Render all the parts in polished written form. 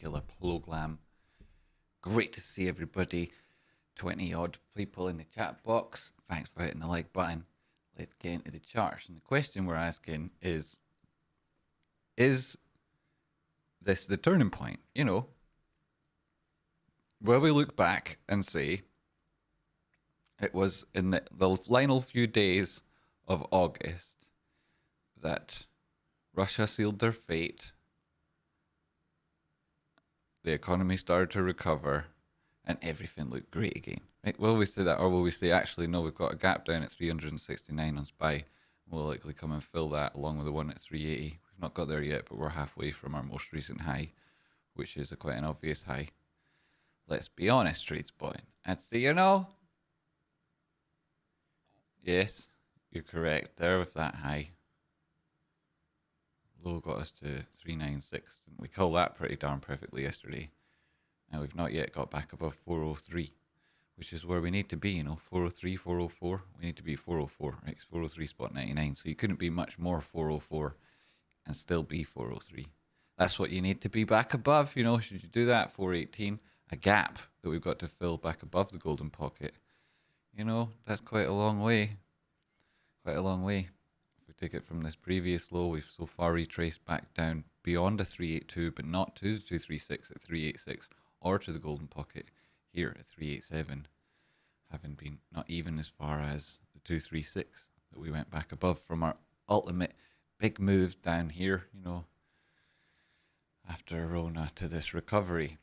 particular program. Great to see everybody, 20 odd people in the chat box. Thanks for hitting the like button. Let's get into the charts. And the question we're asking is this the turning point? You know, will we look back and say it was in the final few days of August that Russia sealed their fate, the economy started to recover, and everything looked great again? Right? Will we say that, or will we say, actually, no, we've got a gap down at 369 on SPY. We'll likely come and fill that along with the one at 380. We've not got there yet, but we're halfway from our most recent high, which is quite an obvious high. Let's be honest, TradesBoy. And so, you know, yes, you're correct there with that high. Low got us to 396. We called that pretty darn perfectly yesterday. And we've not yet got back above 403, which is where we need to be, you know, 403, 404. We need to be 404, right? It's 403 spot 99. So you couldn't be much more 404 and still be 403. That's what you need to be back above, you know. Should you do that? 418, a gap that we've got to fill back above the golden pocket. You know, that's quite a long way. Quite a long way. If we take it from this previous low, we've so far retraced back down beyond a 382, but not to the 236 at 386 or to the golden pocket here at 387, having been not even as far as the 236 that we went back above from our ultimate big move down here, you know, after Rona to this recovery.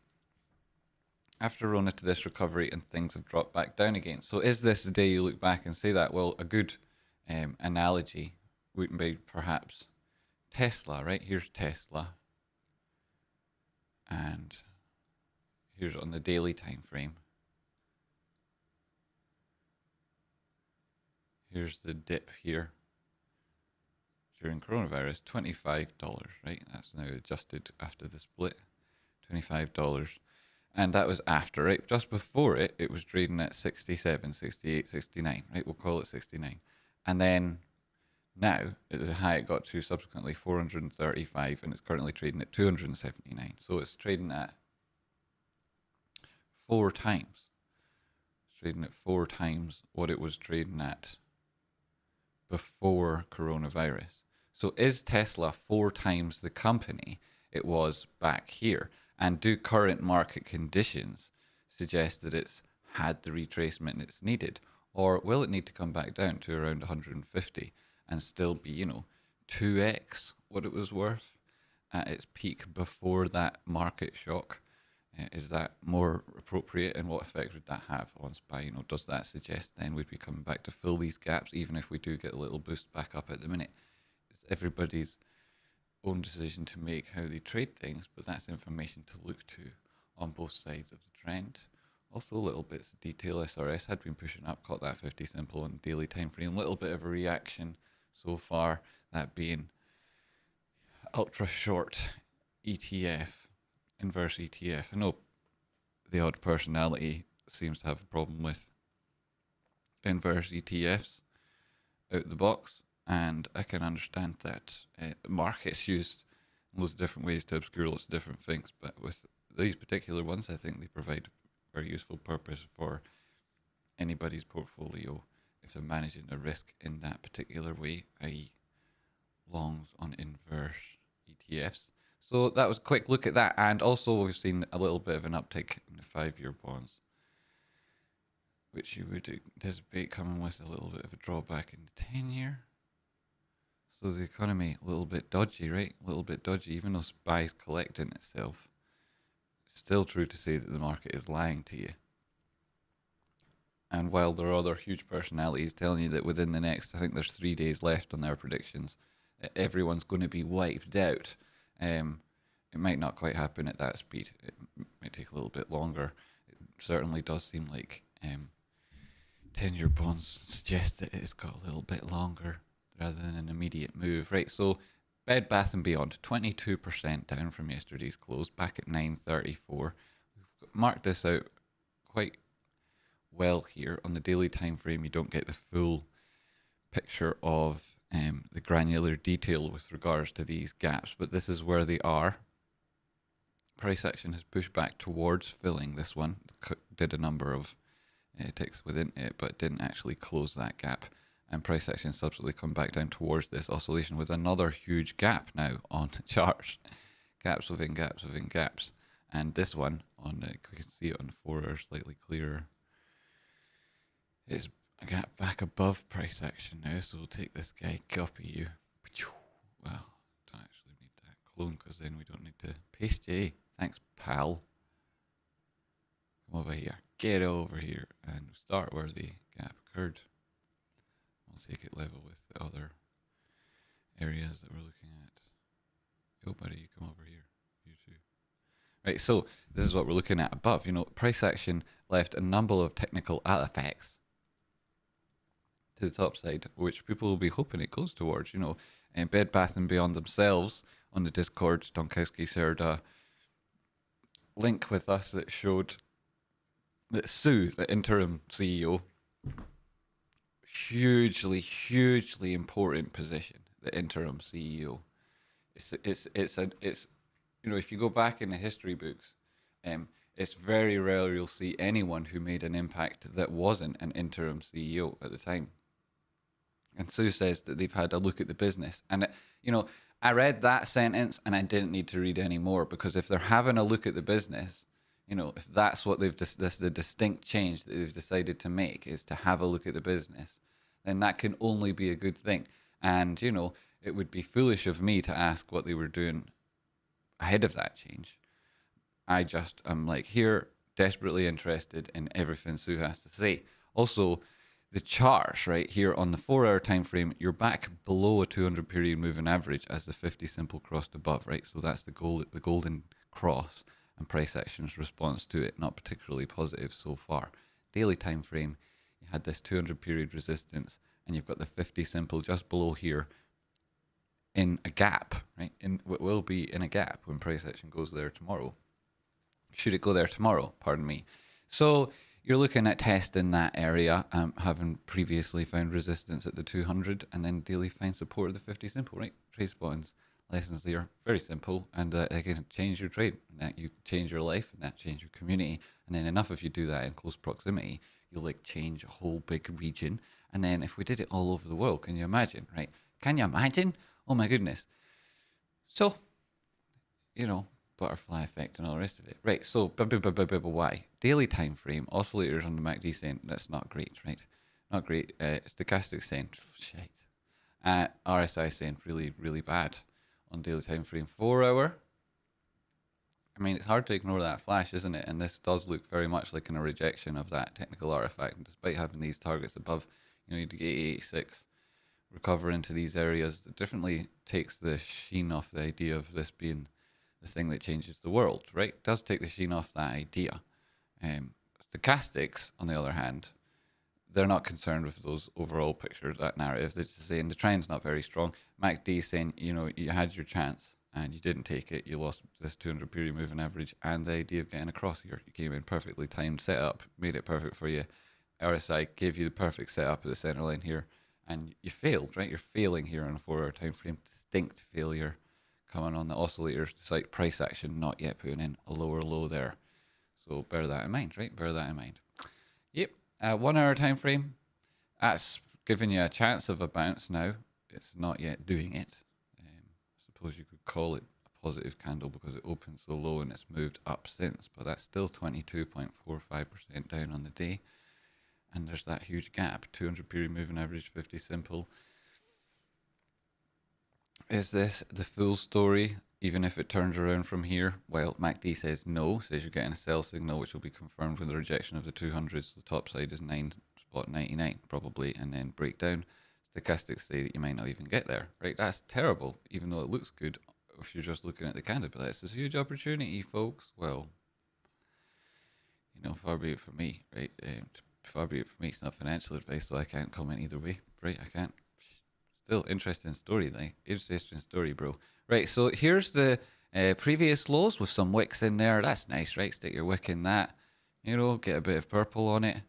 After Rona to this recovery, and things have dropped back down again. So is this the day you look back and say that? Well, a good analogy would be perhaps Tesla, right? Here's Tesla. And here's on the daily time frame. Here's the dip here during coronavirus, $25, right? That's now adjusted after the split, $25. And that was after, right? Just before it, it was trading at 67, 68, 69, right? We'll call it 69. And then now, at the high it got to subsequently 435, and it's currently trading at 279. So it's trading at 4 times. It's trading at 4 times what it was trading at before coronavirus. So is Tesla 4 times the company it was back here? And do current market conditions suggest that it's had the retracement it's needed? Or will it need to come back down to around 150 and still be, you know, 2x what it was worth at its peak before that market shock? Is that more appropriate, and what effect would that have on SPY? You know, does that suggest then we'd be coming back to fill these gaps, even if we do get a little boost back up at the minute? It's everybody's own decision to make how they trade things, but that's information to look to on both sides of the trend. Also, little bits of detail. SRS had been pushing up, caught that 50 simple on daily time frame. Little bit of a reaction so far, that being ultra short ETF, inverse ETF. I know the odd personality seems to have a problem with inverse ETFs out the box, and I can understand that markets used loads of different ways to obscure lots of different things, but with these particular ones, I think they provide a very useful purpose for anybody's portfolio if they're managing the risk in that particular way, i.e. longs on inverse ETFs. So that was a quick look at that, and also we've seen a little bit of an uptick in the 5-year bonds, which you would anticipate coming with a little bit of a drawback in the 10-year. So the economy, a little bit dodgy, right? A little bit dodgy, even though SPY's collecting itself. It's still true to say that the market is lying to you. And while there are other huge personalities telling you that within the next, I think there's 3 days left on their predictions, everyone's going to be wiped out, it might not quite happen at that speed. It might take a little bit longer. It certainly does seem like 10-year bonds suggest that it's got a little bit longer rather than an immediate move. Right, so Bed Bath & Beyond, 22% down from yesterday's close, back at 934. We've marked this out quite well here. On the daily time frame, you don't get the full picture of the granular detail with regards to these gaps, but this is where they are. price action has pushed back towards filling this one. Did a number of ticks within it, but didn't actually close that gap. And price action subsequently come back down towards this oscillation with another huge gap now on the charts. Gaps within gaps within gaps. And this one, on we can see it on the 4 hour slightly clearer, is a gap back above price action now. So we'll take this guy, copy you. Well, don't actually need that clone because then we don't need to paste you. Thanks, pal. Come over here. Get over here and start where the gap occurred. We'll take it level with the other areas that we're looking at. Yo, buddy, you come over here. You too. Right, so this is what we're looking at above. You know, price action left a number of technical artifacts to the top side, which people will be hoping it goes towards. You know, Bed Bath and Beyond themselves on the Discord, Donkowski shared a link with us that showed that Sue, the interim CEO, hugely important position. The interim CEO. It's you know, if you go back in the history books, it's very rare you'll see anyone who made an impact that wasn't an interim CEO at the time. And Sue says that they've had a look at the business, and you know, I read that sentence and I didn't need to read any more, because if they're having a look at the business, you know, if that's what they've this the distinct change that they've decided to make is to have a look at the business, then that can only be a good thing. And you know, it would be foolish of me to ask what they were doing ahead of that change. I just am like here, desperately interested in everything Sue has to say. Also, the charts right here on the 4 hour time frame, you're back below a 200 period moving average as the 50 simple crossed above, right? So that's the golden cross, and price action's response to it, not particularly positive so far. Daily time frame, you had this 200 period resistance, and you've got the 50 simple just below here in a gap, right? In what will be in a gap when price action goes there tomorrow. Should it go there tomorrow? Pardon me. So you're looking at testing that area, having previously found resistance at the 200, and then daily find support at the 50 simple, right? Trade bonds lessons there, very simple, and again, change your trade. That you change your life, and that change your community, and then enough if you do that in close proximity, you'll like change a whole big region. And then if we did it all over the world, can you imagine, right? Can you imagine? Oh my goodness. So, you know, butterfly effect and all the rest of it. Right, so BBBY. Daily time frame, oscillators on the MACD saying that's not great, right? Not great. Stochastic saying shit. RSI saying really bad on daily time frame. 4 hour. I mean, it's hard to ignore that flash, isn't it? And this does look very much like a rejection of that technical artifact. And despite having these targets above, you know, you get 86, recover into these areas. It definitely takes the sheen off the idea of this being the thing that changes the world, right? It does take the sheen off that idea. Stochastics, on the other hand, they're not concerned with those overall pictures, that narrative. They're just saying the trend's not very strong. MACD saying, you know, you had your chance and you didn't take it. You lost this 200 period moving average and the idea of getting across here. You came in perfectly timed setup, made it perfect for you. RSI gave you the perfect setup at the center line here, and you failed, right? You're failing here on a 4 hour time frame. Distinct failure coming on the oscillators, despite price action not yet putting in a lower low there. So bear that in mind, right? Bear that in mind. Yep. 1 hour time frame, that's giving you a chance of a bounce now. It's not yet doing it. I suppose you could call it a positive candle because it opened so low and it's moved up since, but that's still 22.45% down on the day. And there's that huge gap, 200 period moving average, 50 simple. Is this the full story, even if it turns around from here? Well, MACD says no, says you're getting a sell signal, which will be confirmed with the rejection of the 200s. The top side is 9.99 probably, and then breakdown. Stochastics say that you might not even get there, right? That's terrible, even though it looks good if you're just looking at the candle. But that's a huge opportunity, folks. Well, you know, far be it from me, right? Far be it from me. It's not financial advice, so I can't comment either way, right? I can't. Still interesting story, like interesting story, bro. Right, so here's the previous lows with some wicks in there. That's nice, right? Stick your wick in that, you know, get a bit of purple on it,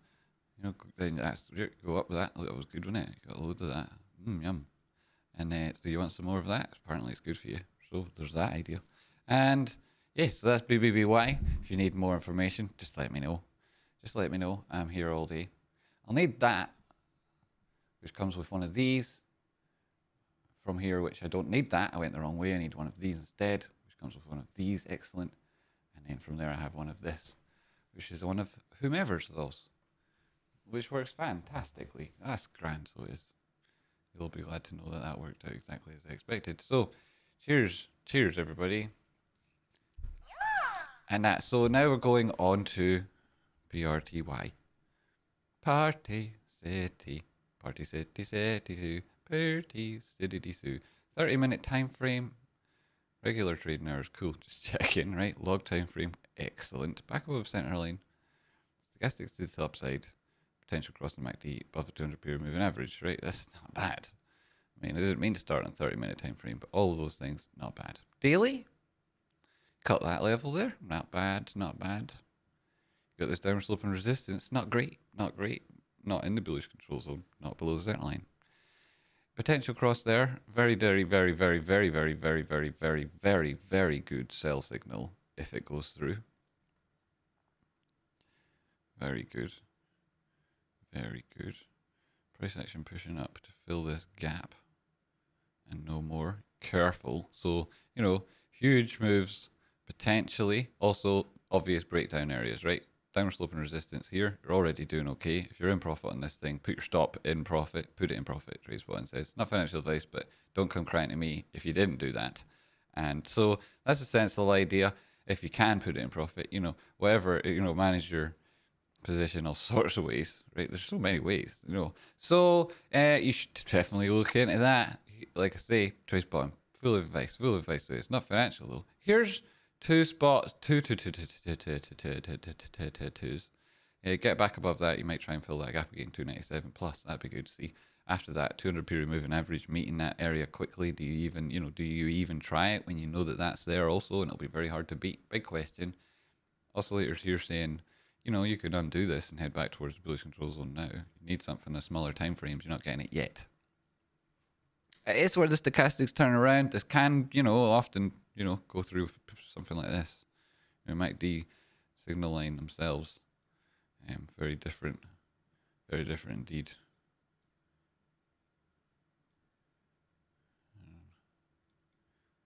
you know, then that's go up with that. Look, that was good, wasn't it? You got a load of that. Yum. And do you want some more of that? Apparently it's good for you. So there's that idea. And yeah, so that's BBBY. If you need more information, just let me know. Just let me know. I'm here all day. I'll need that, which comes with one of these from here, which I don't need that. I went the wrong way. I need one of these instead, which comes with one of these. Excellent. And then from there, I have one of this, which is one of whomever's those, which works fantastically. That's grand, so it is. You'll be glad to know that that worked out exactly as I expected. So, cheers. Cheers, everybody. And that. So now we're going on to PRTY. Party City. Party City City. Party City Sue. 30-minute time frame. Regular trading hours. Cool. Just checking, right? Log time frame. Excellent. Back above center line. Stochastics to the upside. Potential crossing MACD above the 200 period moving average, right? That's not bad. I mean, I didn't mean to start on 30-minute time frame, but all of those things, not bad. Daily? Cut that level there. Not bad, not bad. Got this downward sloping resistance. Not great, not great. Not in the bullish control zone. Not below the center line. Potential cross there. Very, very, very, very, very, very, very, very, very, very, very good sell signal if it goes through. Very good. Very good. Price action pushing up to fill this gap. And no more. Careful. So, you know, huge moves potentially. Also, obvious breakdown areas, right? Downward sloping resistance here. You're already doing okay. If you're in profit on this thing, put your stop in profit. Put it in profit. TradeSpot says. Not financial advice, but don't come crying to me if you didn't do that. And so that's a sensible idea. If you can put it in profit, you know, whatever, you know, manage your position all sorts of ways, right? There's so many ways, you know. So you should definitely look into that. Like I say, TradeSpot, full of advice, full of advice. It's not financial though. Here's two spots, twos. Yeah, get back above that. You might try and fill that gap again, 297 plus. That'd be good to see. After that, 200 period moving average, meeting that area quickly. Do you even, you know, do you even try it when you know that that's there also, and it'll be very hard to beat? Big question. Oscillators here saying, you know, you could undo this and head back towards the bullish control zone now. You need something in smaller time frames. You're not getting it yet. It is where the stochastics turn around. This can, you know, often, you know, go through something like this. It might be signal line themselves. Very different indeed.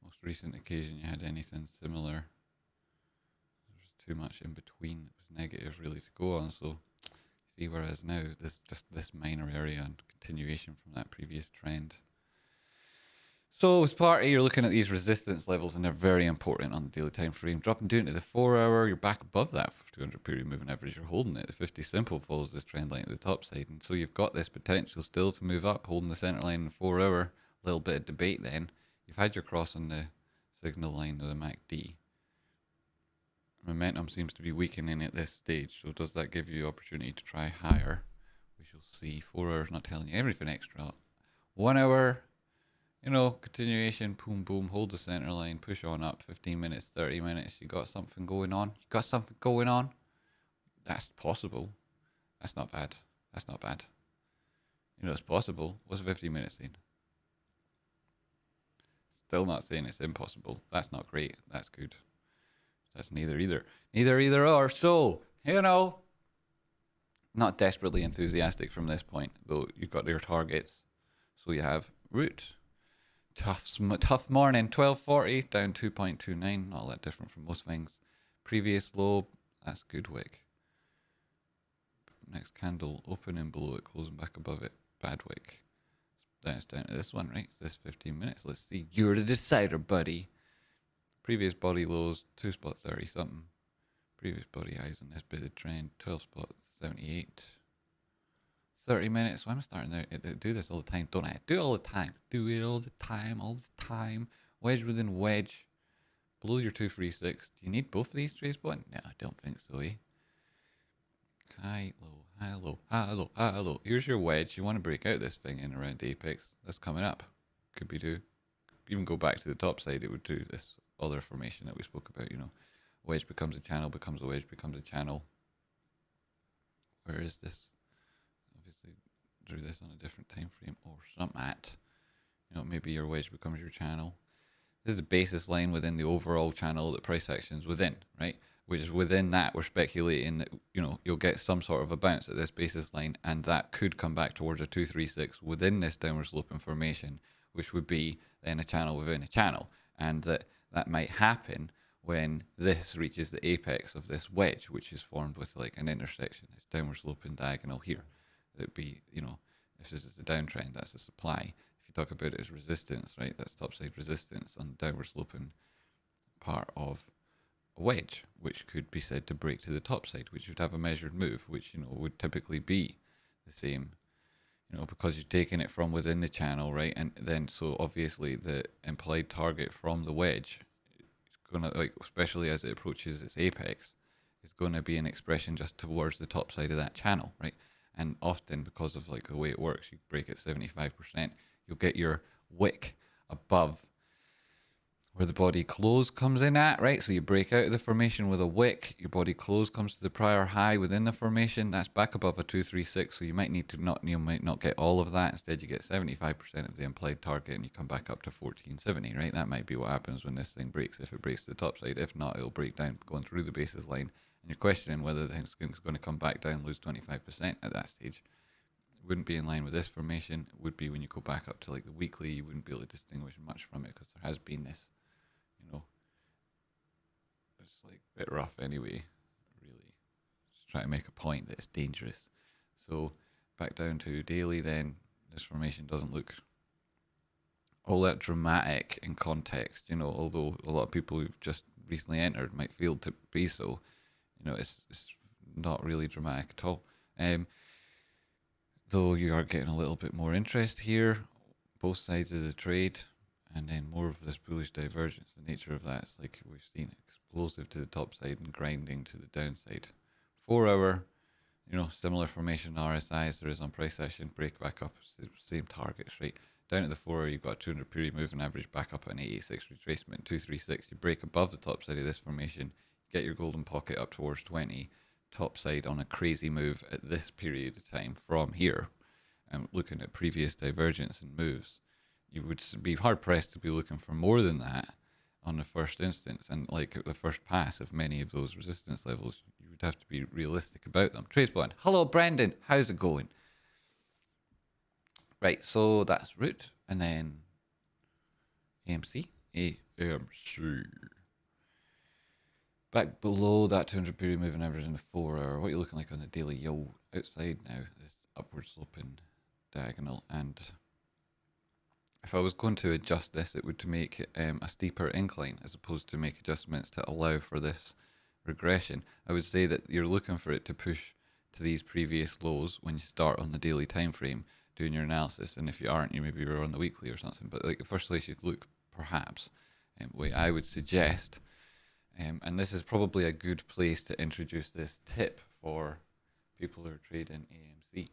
Most recent occasion you had anything similar. There's too much in between that was negative really to go on. So see, whereas now this minor area and continuation from that previous trend. So with party, you're looking at these resistance levels, and they're very important on the daily time frame. Dropping down to the 4 hour, you're back above that 200 period moving average. You're holding it. The 50 simple follows this trend line at the top side, and so you've got this potential still to move up, holding the center line in the 4 hour. A little bit of debate then. You've had your cross on the signal line of the MACD. Momentum seems to be weakening at this stage, so does that give you opportunity to try higher? We shall see. 4 hours not telling you everything extra. 1 hour, you know, continuation, boom, boom, hold the center line, push on up, 15 minutes, 30 minutes, you got something going on. You got something going on. That's possible. That's not bad. That's not bad. You know, it's possible. What's 15 minutes then? Still not saying it's impossible. That's not great. That's good. That's neither either. Neither either or. So, you know, not desperately enthusiastic from this point, though you've got your targets. So you have root. Tough morning, 1240, down 2.29. Not all that different from most things. Previous low, that's good wick. Next candle, opening below it, closing back above it. Bad wick. Then it's down to this one, right? This 15 minutes. Let's see. You're the decider, buddy. Previous body lows, 2 spot 30 something. Previous body highs on this bit of trend, 12 spot 78. 30 minutes. Why am I starting there? I do this all the time, don't I? Do it all the time. Do it all the time, all the time. Wedge within wedge. Below your 236. Do you need both of these trades? No, I don't think so, eh? High, low, high, low, high, low, high, low. Here's your wedge. You want to break out this thing in around the apex. That's coming up. Could be do. Even go back to the top side, it would do this other formation that we spoke about, you know. Wedge becomes a channel, becomes a wedge, becomes a channel. Where is this? Obviously drew this on a different time frame or something. You know, maybe your wedge becomes your channel. This is the basis line within the overall channel that price action is within, right? Which is within that, we're speculating that, you know, you'll get some sort of a bounce at this basis line, and that could come back towards a 236 within this downward sloping formation, which would be then a channel within a channel. And that might happen when this reaches the apex of this wedge, which is formed with like an intersection, this downward sloping diagonal here. It'd be, you know, if this is the downtrend, that's the supply. If you talk about it as resistance, right, that's topside resistance on the downward sloping part of a wedge, which could be said to break to the top side, which would have a measured move, which, you know, would typically be the same, you know, because you're taking it from within the channel, right? And then, so obviously the implied target from the wedge is going to, like, especially as it approaches its apex, is going to be an expression just towards the top side of that channel, right? And often, because of like the way it works, you break at 75%, you'll get your wick above where the body close comes in at, right? So you break out of the formation with a wick, your body close comes to the prior high within the formation, that's back above a 236, so you might need to you might not get all of that, instead you get 75% of the implied target and you come back up to 1470, right? That might be what happens when this thing breaks, if it breaks to the top side. If not, it'll break down going through the basis line, and you're questioning whether the thing's going to come back down, lose 25% at that stage. It wouldn't be in line with this formation. It would be when you go back up to like the weekly, you wouldn't be able to distinguish much from it because there has been this, you know, it's like a bit rough anyway, really. Just trying to make a point that it's dangerous. So back down to daily then, this formation doesn't look all that dramatic in context, you know, although a lot of people who've just recently entered might feel to be so, you know, it's not really dramatic at all. Though you are getting a little bit more interest here, both sides of the trade, and then more of this bullish divergence. The nature of that is like we've seen, explosive to the top side and grinding to the downside. 4 hour, you know, similar formation RSI as there is on price action, break back up, same targets, right? Down at the 4 hour, you've got a 200 period moving average back up at an 86 retracement, 236. You break above the top side of this formation, get your golden pocket up towards 20, top side on a crazy move at this period of time from here. And looking at previous divergence and moves, you would be hard pressed to be looking for more than that on the first instance, and like at the first pass of many of those resistance levels, you would have to be realistic about them. Trades blind. Hello, Brendan. How's it going? Right, so that's root, and then AMC. Back below that 200 period moving average in the 4 hour. What are you looking like on the daily? Yo, outside now, this upward sloping diagonal, and if I was going to adjust this, it would to make it a steeper incline as opposed to make adjustments to allow for this regression. I would say that you're looking for it to push to these previous lows when you start on the daily time frame doing your analysis, and if you aren't, you maybe are on the weekly or something. But like the first place you'd look, perhaps, way I would suggest, and this is probably a good place to introduce this tip for people who are trading AMC.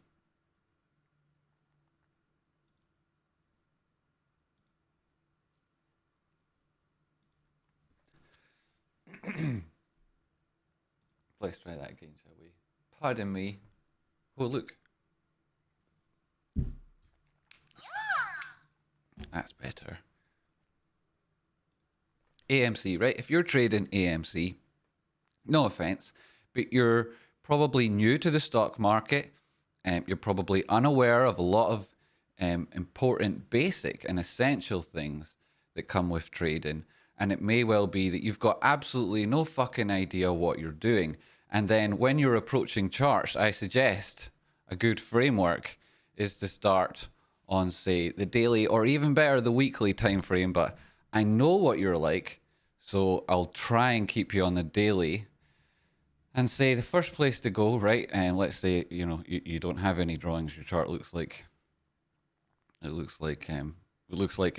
Let's try that again, shall we? Pardon me. Oh, look. That's better. AMC, right? If you're trading AMC, no offense, but you're probably new to the stock market, you're probably unaware of a lot of important basic and essential things that come with trading, and it may well be that you've got absolutely no fucking idea what you're doing. And then when you're approaching charts, I suggest a good framework is to start on, say, the daily or even better, the weekly time frame. But I know what you're like, so I'll try and keep you on the daily. And say the first place to go, right? And let's say, you know, you don't have any drawings. Your chart looks like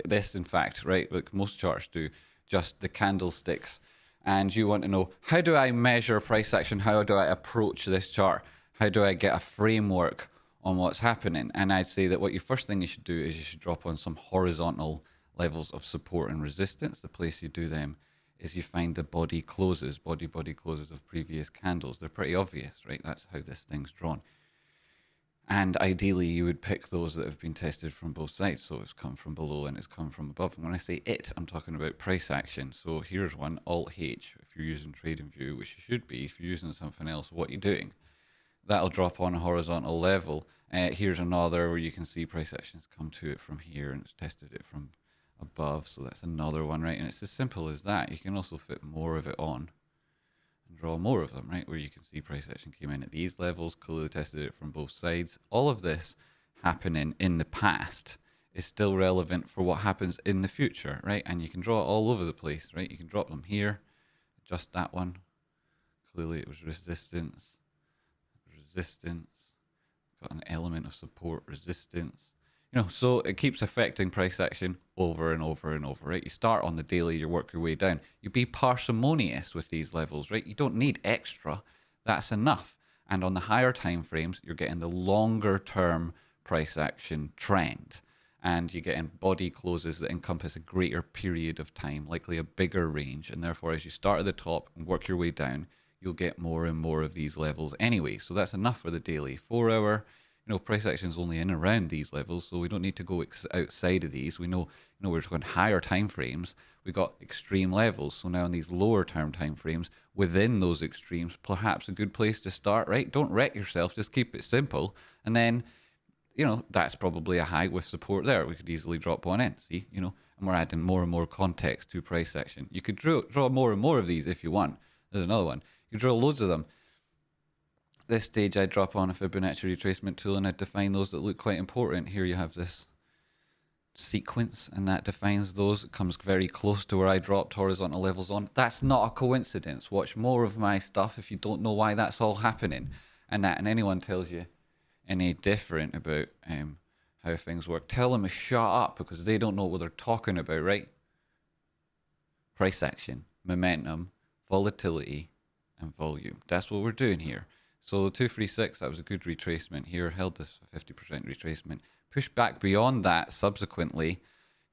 this, in fact, right? Like most charts do, just the candlesticks. And you want to know, how do I measure price action? How do I approach this chart? How do I get a framework on what's happening? And I'd say that what your first thing you should do is you should drop on some horizontal levels of support and resistance. The place you do them is you find the body closes of previous candles. They're pretty obvious, right? That's how this thing's drawn. And ideally, you would pick those that have been tested from both sides. So it's come from below and it's come from above. And when I say it, I'm talking about price action. So here's one, Alt H. If you're using TradingView, which you should be, if you're using something else, what are you doing? That'll drop on a horizontal level. Here's another where you can see price actions come to it from here and it's tested it from above. So that's another one, right? And it's as simple as that. You can also fit more of it on and draw more of them, right? Where you can see price action came in at these levels, clearly tested it from both sides. All of this happening in the past is still relevant for what happens in the future, right? And you can draw it all over the place, right? You can drop them here, adjust that one. Clearly it was resistance, got an element of support, resistance. So it keeps affecting price action over and over and over, right? You start on the daily, you work your way down. You be parsimonious with these levels, right? You don't need extra. That's enough. And on the higher time frames, you're getting the longer term price action trend. And you're getting body closes that encompass a greater period of time, likely a bigger range. And therefore, as you start at the top and work your way down, you'll get more and more of these levels anyway. So that's enough for the daily. 4 hour, price action is only in around these levels, so we don't need to go outside of these. We know, we're going higher time frames. We got extreme levels. So now in these lower term time frames, within those extremes, perhaps a good place to start, right? Don't wreck yourself. Just keep it simple. And then, that's probably a high with support there. We could easily drop one in, see, and we're adding more and more context to price action. You could draw more and more of these if you want. There's another one. You draw loads of them. This stage I drop on a Fibonacci retracement tool and I define those that look quite important. Here you have this sequence and that defines those. It comes very close to where I dropped horizontal levels on. That's not a coincidence. Watch more of my stuff if you don't know why that's all happening. And anyone tells you any different about how things work, tell them to shut up because they don't know what they're talking about, right? Price action, momentum, volatility, and volume. That's what we're doing here. So 236, that was a good retracement here, held this 50% retracement, pushed back beyond that subsequently,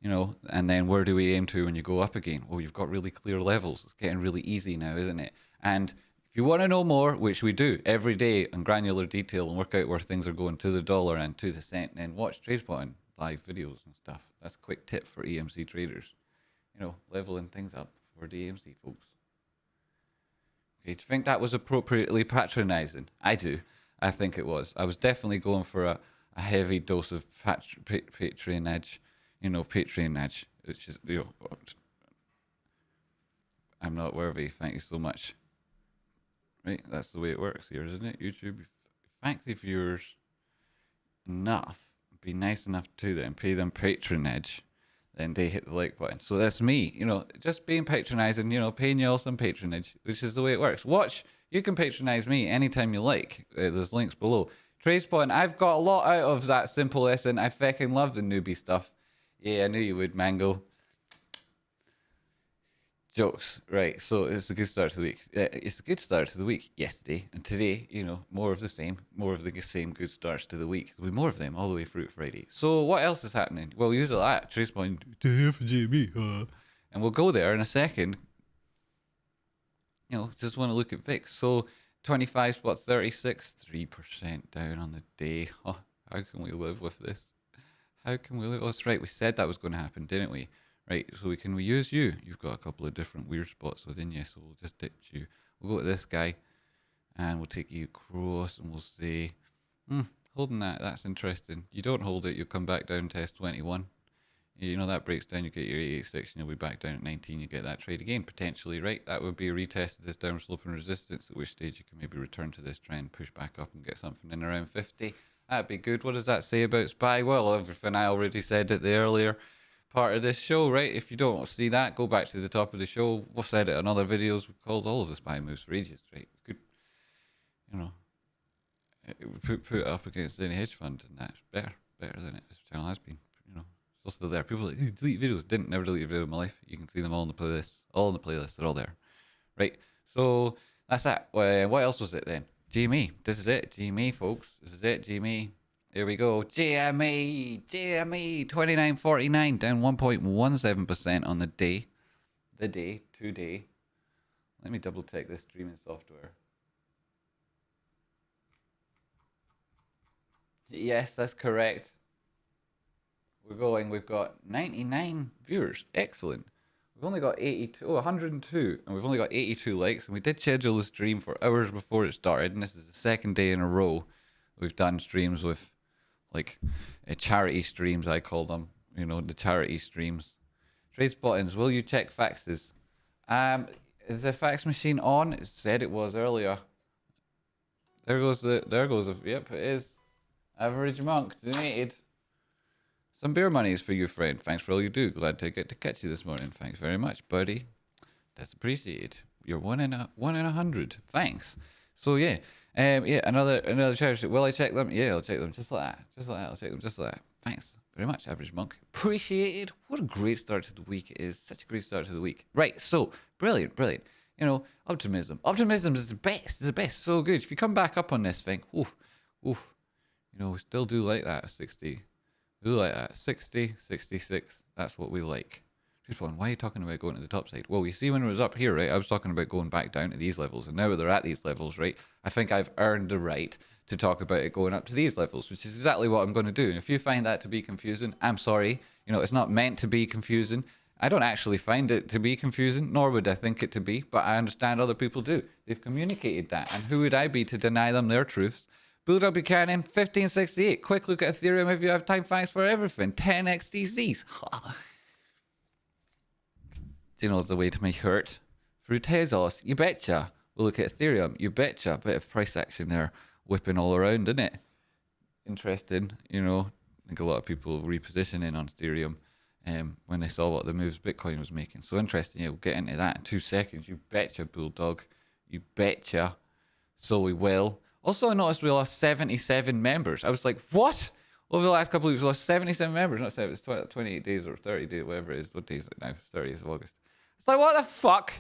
and then where do we aim to when you go up again? Well, you've got really clear levels. It's getting really easy now, isn't it? And if you want to know more, which we do every day in granular detail and work out where things are going to the dollar and to the cent, then watch TradeSpot live videos and stuff. That's a quick tip for EMC traders, leveling things up for the EMC folks. Okay, do you think that was appropriately patronizing? I do. I think it was. I was definitely going for a heavy dose of patronage, patronage, which is, I'm not worthy. Thank you so much. Right, that's the way it works here, isn't it? YouTube, thank the viewers enough, be nice enough to them, pay them patronage, then they hit the like button. So that's me, just being patronizing, paying you all some patronage, which is the way it works. Watch, you can patronize me anytime you like. There's links below. TradeSpot, I've got a lot out of that simple lesson. I fucking love the newbie stuff. Yeah, I knew you would, Mango. Jokes, right? So it's a good start to the week. It's a good start to the week yesterday and today. More of the same, more of the same good starts to the week. There'll be more of them all the way through Friday. So what else is happening? Well, use that TracePoint to hear from Jamie, and we'll go there in a second. Just want to look at VIX. So 25 spot 36, 3% down on the day. Oh, how can we live with this? How can we live? Oh, that's right. We said that was going to happen, didn't we? Right, so we use you. You've got a couple of different weird spots within you, so we'll just ditch you. We'll go to this guy, and we'll take you across, and we'll say, holding that's interesting. You don't hold it, you'll come back down, test 21. That breaks down, you get your 886, and you'll be back down at 19, you get that trade again, potentially, right? That would be a retest of this down slope and resistance, at which stage you can maybe return to this trend, push back up, and get something in around 50. That'd be good. What does that say about SPY? Well, everything I already said at the earlier part of this show, right? If you don't see that, go back to the top of the show. We've said it in other videos. We've called all of the SPY moves for ages, right? We could, put it up against any hedge fund, and that's better than it. This channel has been, still there. People like, delete videos. Never delete a video in my life. You can see them all in the playlist. All in the playlist. They're all there, right? So that's that. What else was it then? GME. This is it. GME, folks. This is it. GME. Here we go. GME 29.49, down 1.17% on the day. Today. Let me double check this streaming software. Yes, that's correct. We've got 99 viewers. Excellent. We've only got 102, and we've only got 82 likes. And we did schedule the stream for hours before it started, and this is the second day in a row we've done streams with, like, charity streams, I call them. You know, the charity streams. Trade buttons. Will you check faxes? Is the fax machine on? It said it was earlier. There goes yep, it is. Average Monk donated some beer monies for you, friend. Thanks for all you do. Glad to get to catch you this morning. Thanks very much, buddy. That's appreciated. You're one in 100. Thanks. So yeah, another charity. Will I check them? Yeah, I'll check them just like that. Just like that. I'll check them just like that. Thanks very much, Average Monk. Appreciated. What a great start to the week it is. Such a great start to the week. Right. So brilliant. You know, optimism. Optimism is the best. It's the best. So good. If you come back up on this thing, oof. You know, we still do like that 60. We do like that 60, 66. That's what we like. Just one. Why are you talking about going to the top side? Well, you see, when it was up here, right, I was talking about going back down to these levels, and now they're at these levels, right? I think I've earned the right to talk about it going up to these levels, which is exactly what I'm going to do. And if you find that to be confusing, I'm sorry. You know, it's not meant to be confusing. I don't actually find it to be confusing, nor would I think it to be, but I understand other people do. They've communicated that, and who would I be to deny them their truths? Bulldog Buchanan, 1568. Quick look at Ethereum if you have time. Thanks for everything. 10 XDZs. Do you know the way to my hurt? Through Tezos, you betcha. We'll look at Ethereum, you betcha. Bit of price action there, whipping all around, isn't it? Interesting, you know. I think a lot of people repositioning on Ethereum when they saw what the moves Bitcoin was making. So interesting, yeah, we'll get into that in 2 seconds. You betcha, Bulldog. You betcha. So we will. Also, I noticed we lost 77 members. I was like, what? Over the last couple of weeks, we lost 77 members. Not 7, it's 28 days or 30 days, whatever it is. What day is it now? It's 30th of August. It's like, what the fuck?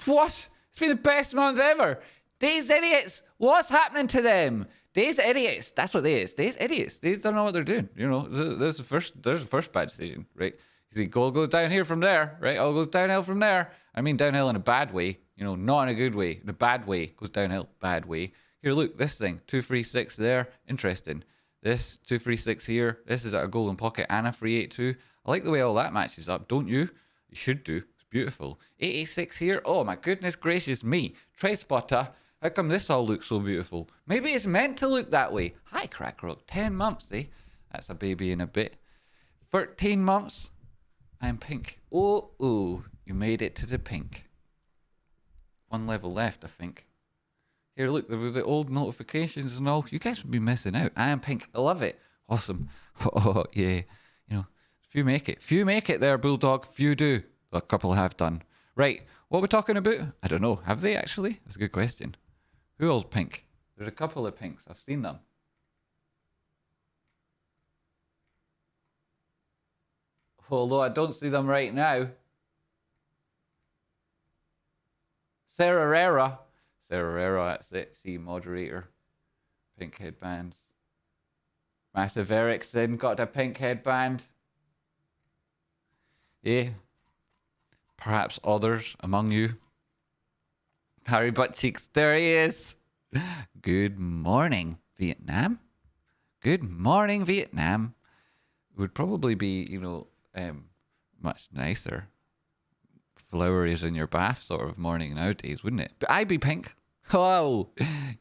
What? It's been the best month ever. These idiots. What's happening to them? These idiots. That's what they is. These idiots. They don't know what they're doing. You know, there's the first bad decision, right? You see, gold goes down here from there, right? All goes downhill from there. I mean, downhill in a bad way. You know, not in a good way. In a bad way. Goes downhill, bad way. Here, look, this thing, 236 there, interesting. This 236 here, this is at a golden pocket and a 382. I like the way all that matches up, don't you? You should do. It's beautiful. 86 here. Oh my goodness gracious me. Trade spotter. How come this all looks so beautiful? Maybe it's meant to look that way. Hi, Crackrock. 10 months, eh? That's a baby in a bit. 13 months. I'm pink. Oh, you made it to the pink. 1 level left, I think. Here, look, there were the old notifications and all. You guys would be missing out. I am pink. I love it. Awesome. Oh, yeah. You know, few make it. Few make it there, Bulldog. Few do. A couple have done. Right. What are we talking about? I don't know. Have they actually? That's a good question. Who all's pink? There's a couple of pinks. I've seen them. Although I don't see them right now. Sarah, that's it. See, moderator. Pink headbands. Massive Ericsson got a pink headband. Yeah. Perhaps others among you. Harry Buttcheeks, there he is. Good morning, Vietnam. Good morning, Vietnam. It would probably be, you know, much nicer. Flowers in your bath sort of morning nowadays, wouldn't it? But I'd be pink. Hello.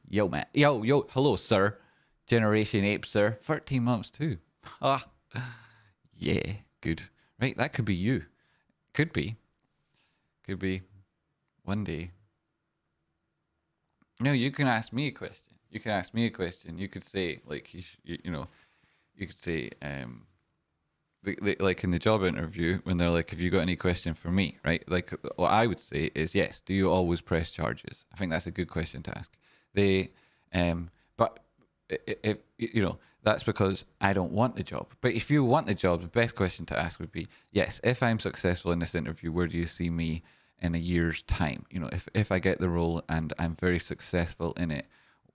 Yo, man. Yo. Hello, sir. Generation Ape, sir. 13 months too. Ah. Yeah. Good. Right. That could be you. Could be. Could be. One day. No, you can ask me a question. You could say, like, you know, you could say, like in the job interview, when they're like, have you got any question for me, right? Like, what I would say is, yes, do you always press charges? I think that's a good question to ask. But if you know, that's because I don't want the job. But if you want the job, the best question to ask would be, yes, if I'm successful in this interview, where do you see me in a year's time? You know, if I get the role and I'm very successful in it,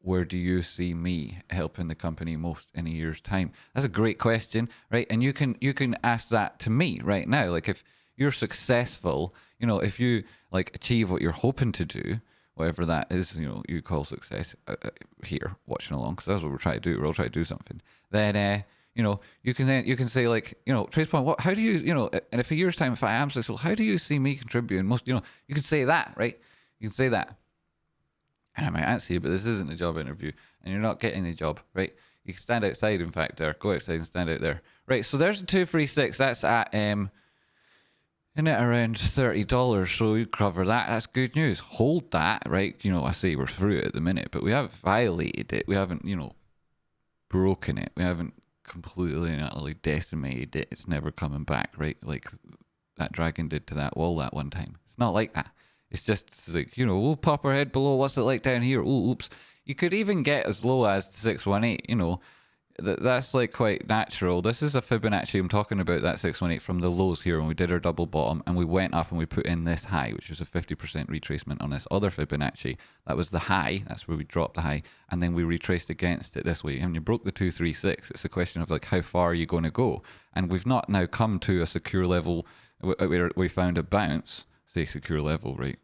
where do you see me helping the company most in a year's time? That's a great question, right? And you can ask that to me right now. Like, if you're successful, you know, if you like achieve what you're hoping to do, whatever that is, you call success here, watching along, because that's what we're trying to do. We're all trying to do something. Then, you can say like, TracePoint, how do you, in a few years' time, if I am successful, how do you see me contributing most, you can say that, right? You can say that. And I might answer you, but this isn't a job interview, and you're not getting the job, right? You can stand outside, in fact, there. Go outside and stand out there. Right, so there's a 236. That's at, isn't it around $30? So you cover that. That's good news. Hold that, right? I say we're through it at the minute, but we haven't violated it. We haven't, broken it. We haven't completely and utterly decimated it. It's never coming back, right? Like that dragon did to that wall that one time. It's not like that. It's just like, we'll pop our head below. What's it like down here? Oh, oops. You could even get as low as 618, That's like quite natural. This is a Fibonacci. I'm talking about that 618 from the lows here when we did our double bottom and we went up and we put in this high, which was a 50% retracement on this other Fibonacci. That was the high. That's where we dropped the high. And then we retraced against it this way. And you broke the 236. It's a question of like, how far are you going to go? And we've not now come to a secure level where we found a bounce. Say secure level, right?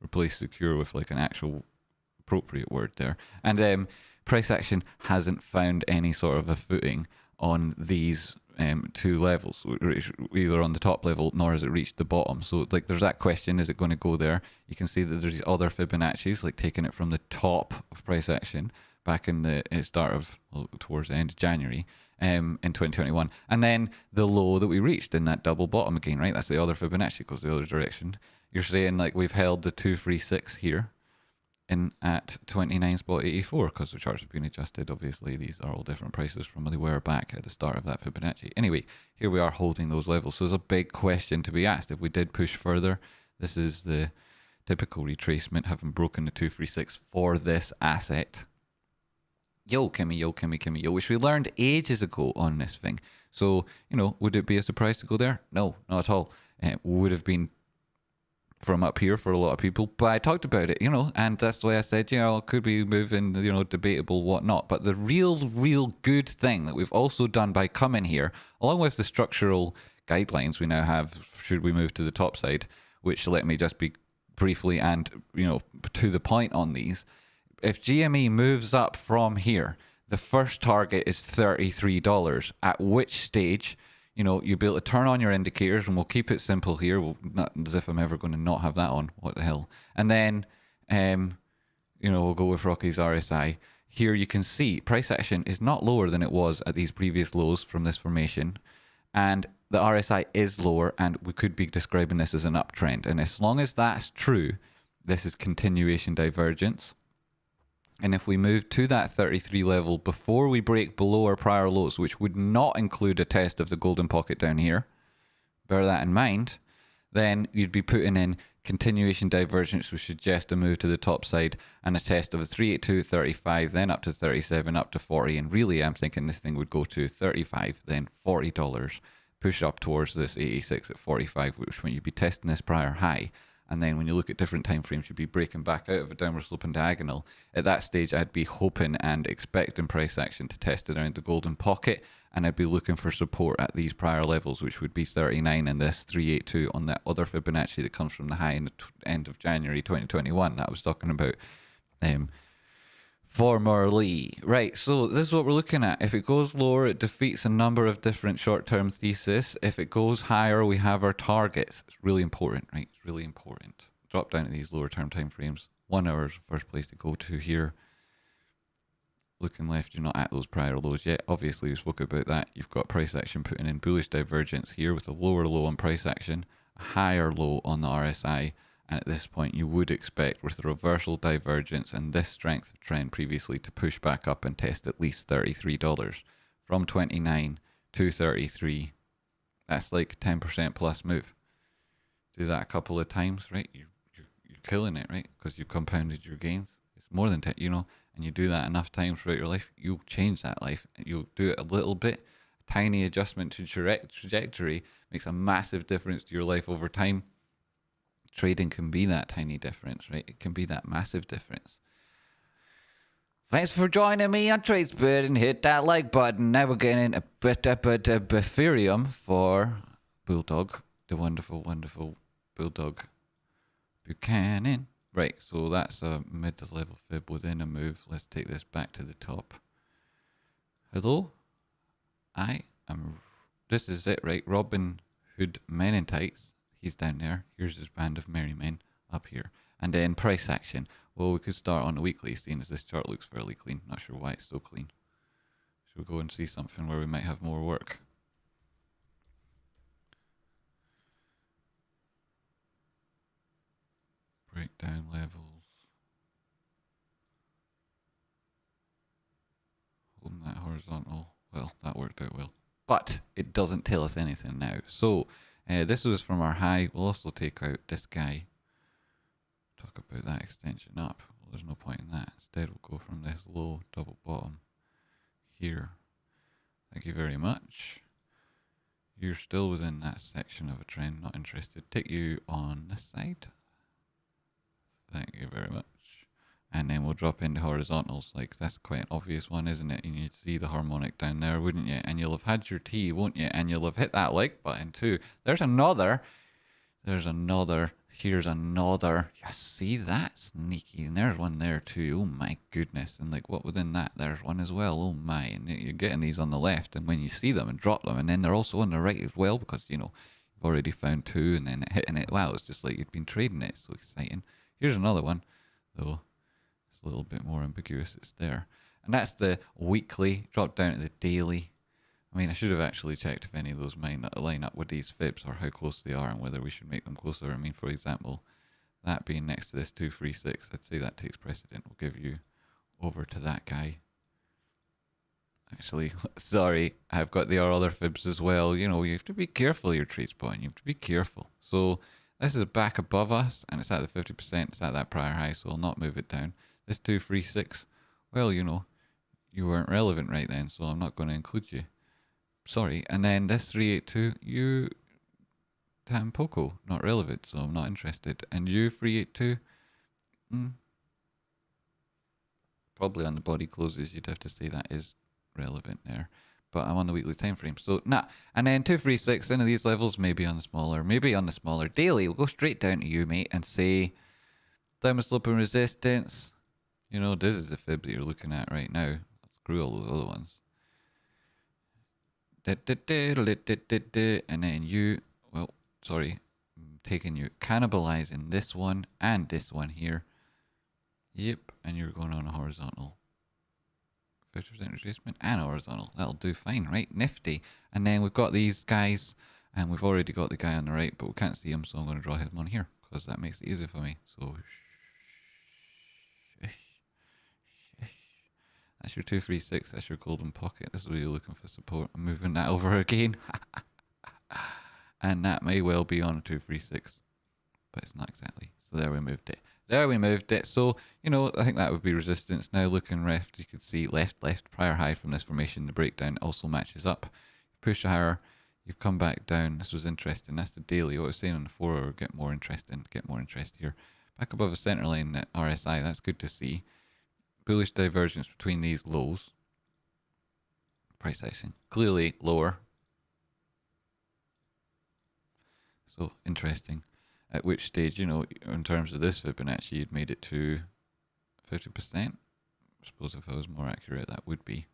Replace secure with like an actual appropriate word there. And price action hasn't found any sort of a footing on these two levels, either on the top level nor has it reached the bottom. So like there's that question, is it going to go there? You can see that there's these other Fibonacci's, like taking it from the top of price action back in the start of, towards the end of January in 2021. And then the low that we reached in that double bottom again, right? That's the other Fibonacci, goes the other direction. You're saying like we've held the 236 here in at 29.84 because the charts have been adjusted. Obviously, these are all different prices from where they were back at the start of that Fibonacci. Anyway, here we are holding those levels. So there's a big question to be asked. If we did push further, this is the typical retracement, having broken the 236 for this asset. Yo, Kimmy, yo, Kimmy, Kimmy, yo, which we learned ages ago on this thing. So, would it be a surprise to go there? No, not at all. Would have been from up here for a lot of people, but I talked about it, and that's why I said, it could be moving, debatable, whatnot. But the real good thing that we've also done by coming here, along with the structural guidelines we now have, should we move to the top side, which let me just be briefly and, to the point on these. If GME moves up from here, the first target is $33, at which stage you'll be able to turn on your indicators, and we'll keep it simple here. We'll not as if I'm ever going to not have that on. What the hell? And then, we'll go with Rocky's RSI. Here you can see price action is not lower than it was at these previous lows from this formation. And the RSI is lower, and we could be describing this as an uptrend. And as long as that's true, this is continuation divergence. And if we move to that 33 level before we break below our prior lows, which would not include a test of the golden pocket down here, bear that in mind, then you'd be putting in continuation divergence, which suggests a move to the top side and a test of a 382, 35, then up to 37, up to 40. And really, I'm thinking this thing would go to 35, then $40, push up towards this 86 at 45, which when you'd be testing this prior high. And then when you look at different time frames, you'd be breaking back out of a downward sloping diagonal. At that stage, I'd be hoping and expecting price action to test it around the golden pocket, and I'd be looking for support at these prior levels, which would be 39 and this 382 on that other Fibonacci that comes from the high in the end of January 2021 that I was talking about formerly. Right, so this is what we're looking at. If it goes lower, it defeats a number of different short-term theses. If it goes higher, we have our targets. It's really important, right? It's really important. Drop down to these lower-term time frames. 1 hour is the first place to go to here. Looking left, you're not at those prior lows yet. Obviously, we spoke about that. You've got price action putting in bullish divergence here with a lower low on price action, a higher low on the RSI. And at this point, you would expect with the reversal divergence and this strength of trend previously to push back up and test at least $33 from 29 to 33. That's like 10% plus move. Do that a couple of times, right? You're killing it, right? Because you compounded your gains. It's more than 10, and you do that enough times throughout your life, you'll change that life. You'll do it a little bit. A tiny adjustment to trajectory makes a massive difference to your life over time. Trading can be that tiny difference, right? It can be that massive difference. Thanks for joining me on TradeSpirit, and hit that like button. Now we're getting a bit of Ethereum for Bulldog, the wonderful, wonderful Bulldog Buchanan. Right, so that's a mid-level fib within a move. Let's take this back to the top. Hello? I am... This is it, right? Robin Hood Men in Tights. He's down there. Here's his band of merry men up here. And then price action. Well, we could start on the weekly, seeing as this chart looks fairly clean. Not sure why it's so clean. Should we go and see something where we might have more work? Breakdown levels. Holding that horizontal. Well, that worked out well. But it doesn't tell us anything now. So this was from our high. We'll also take out this guy. Talk about that extension up. Well, there's no point in that. Instead, we'll go from this low double bottom here. Thank you very much. You're still within that section of a trend. Not interested. Take you on this side. Thank you very much. And then we'll drop into horizontals. Like, that's quite an obvious one, isn't it? And you'd see the harmonic down there, wouldn't you? And you'll have had your tea, won't you? And you'll have hit that like button too. There's another. Here's another. You see that? Sneaky. And there's one there too. Oh my goodness. And like, what within that? There's one as well. Oh my. And you're getting these on the left. And when you see them and drop them, and then they're also on the right as well, because, you know, you've already found two and then it hitting it. Wow, it's just like you'd been trading it. It's so exciting. Here's another one, though. It's a little bit more ambiguous. It's there. And that's the weekly. Drop down to the daily. I mean, I should have actually checked if any of those might line up with these fibs or how close they are and whether we should make them closer. I mean, for example, that being next to this 236, I'd say that takes precedent. We'll give you over to that guy. Actually, sorry, I've got the other fibs as well. You know, you have to be careful your trade spotting. You have to be careful. So this is back above us, and it's at the 50%. It's at that prior high, so I'll not move it down. This 236, well, you know, you weren't relevant right then, so I'm not going to include you. Sorry. And then this 382, you Tampoco, not relevant, so I'm not interested. And you 382, probably on the body closes, you'd have to say that is relevant there. But I'm on the weekly time frame, so nah. And then 236, any of these levels, maybe on the smaller daily. We'll go straight down to you, mate, and say downward sloping resistance. You know, this is the fib that you're looking at right now. Screw all those other ones. And then you, well, sorry, I'm taking you, cannibalizing this one and this one here. Yep, and you're going on a horizontal. 50% retracement and horizontal. That'll do fine, right? Nifty. And then we've got these guys, and we've already got the guy on the right, but we can't see him, so I'm going to draw him on here, because that makes it easy for me. So, that's your 236, that's your golden pocket. This is where you're looking for support. I'm moving that over again. And that may well be on a 236, but it's not exactly. So there we moved it. So, you know, I think that would be resistance. Now looking left, you could see left, prior high from this formation. The breakdown also matches up. Push higher, you've come back down. This was interesting. That's the daily. What I was saying on the 4 hour, get more interest here. Back above the center line RSI, that's good to see. Bullish divergence between these lows. Price action clearly lower. So interesting. At which stage, you know, in terms of this Fibonacci, you'd made it to 50%. I suppose if I was more accurate, that would be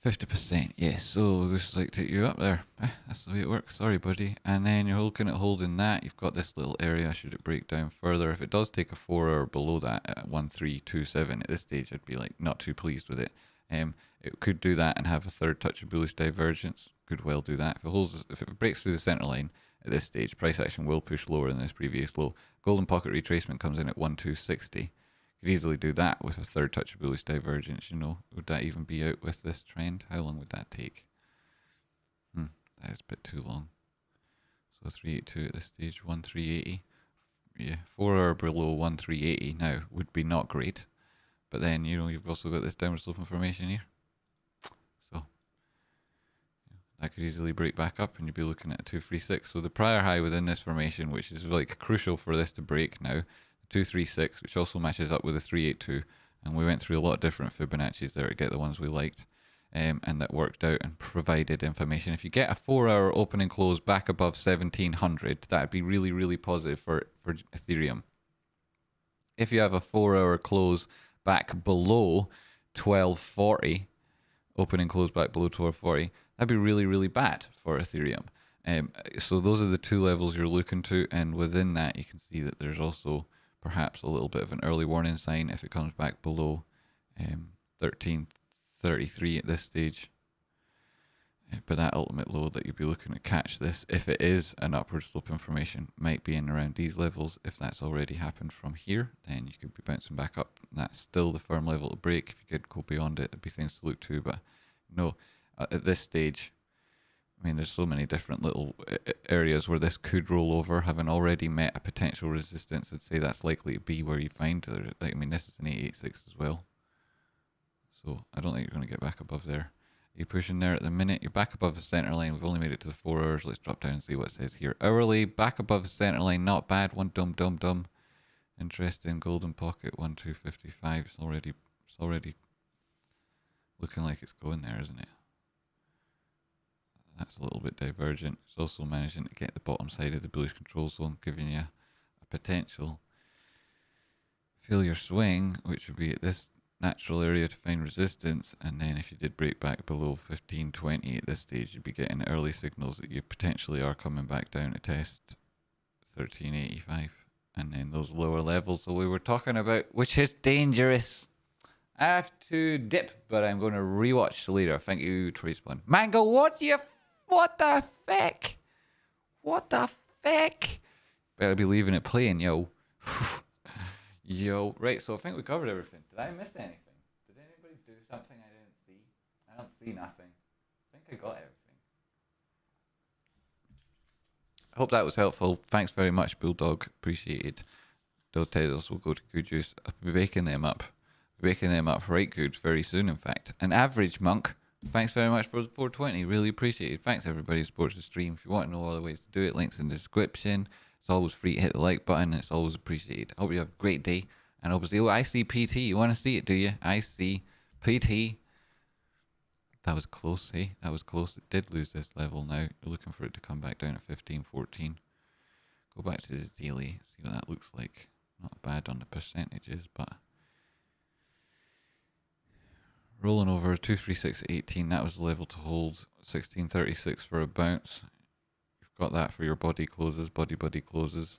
50%, yes. So looks like take you up there. That's the way it works. Sorry, buddy. And then you're looking at holding that. You've got this little area. Should it break down further? If it does take a 4 hour below that at 1327 at this stage, I'd be like not too pleased with it. It could do that and have a third touch of bullish divergence. Could well do that. If it breaks through the center line at this stage, price action will push lower than this previous low. Golden pocket retracement comes in at 1260. Could easily do that with a third touch of bullish divergence, you know. Would that even be out with this trend? How long would that take? That is a bit too long. So 382 at this stage, 1380. Yeah, 4 hour below 1380 now would be not great. But then, you know, you've also got this downward sloping formation here. So that could easily break back up and you'd be looking at a 236. So the prior high within this formation, which is like crucial for this to break now, 236, which also matches up with the 382, and we went through a lot of different Fibonacci's there to get the ones we liked. and that worked out and provided information. If you get a 4-hour open and close back above 1700, that'd be really, really positive for Ethereum. If you have a 4-hour close back below 1240, open and close back below 1240, that'd be really, really bad for Ethereum. So those are the two levels you're looking to, and within that you can see that there's also perhaps a little bit of an early warning sign if it comes back below 1333 at this stage. But that ultimate low that you'd be looking to catch this, if it is an upward slope information, might be in around these levels. If that's already happened from here, then you could be bouncing back up. That's still the firm level to break. If you could go beyond it, there'd be things to look to. But no, at this stage, I mean, there's so many different little areas where this could roll over. Having already met a potential resistance, I'd say that's likely to be where you find. I mean, this is an 886 as well. So I don't think you're going to get back above there. You're pushing there at the minute. You're back above the center line. We've only made it to the 4 hours. Let's drop down and see what it says here. Hourly, back above the center line. Not bad. One dum. Interesting. Golden pocket, 1255. It's already looking like it's going there, isn't it? That's a little bit divergent. It's also managing to get the bottom side of the bullish control zone, giving you a potential failure swing, which would be at this natural area to find resistance. And then if you did break back below 1520 at this stage, you'd be getting early signals that you potentially are coming back down to test 1385. And then those lower levels that we were talking about, which is dangerous. I have to dip, but I'm going to rewatch later. Thank you, Traceman. Mango, what the feck? What the feck? Better be leaving it playing, yo. Yo. Right, so I think we covered everything. Did I miss anything? Did anybody do something I didn't see? I don't see nothing. I think I got everything. I hope that was helpful. Thanks very much, Bulldog. Appreciated. Those tethers will go to good use. I'll be baking them up. Baking them up right good very soon, in fact. An average monk. Thanks very much for the 420. Really appreciate it. Thanks everybody who supports the stream. If you want to know other ways to do it, links in the description. It's always free to hit the like button. It's always appreciated. I hope you have a great day. And obviously, ICPT. You want to see it, do you? ICPT. That was close, eh? That was close. It did lose this level now. You're looking for it to come back down at 1514. Go back to the daily. See what that looks like. Not bad on the percentages, but... rolling over 236.18, that was the level to hold. 1636 for a bounce. You've got that for your body closes, body closes.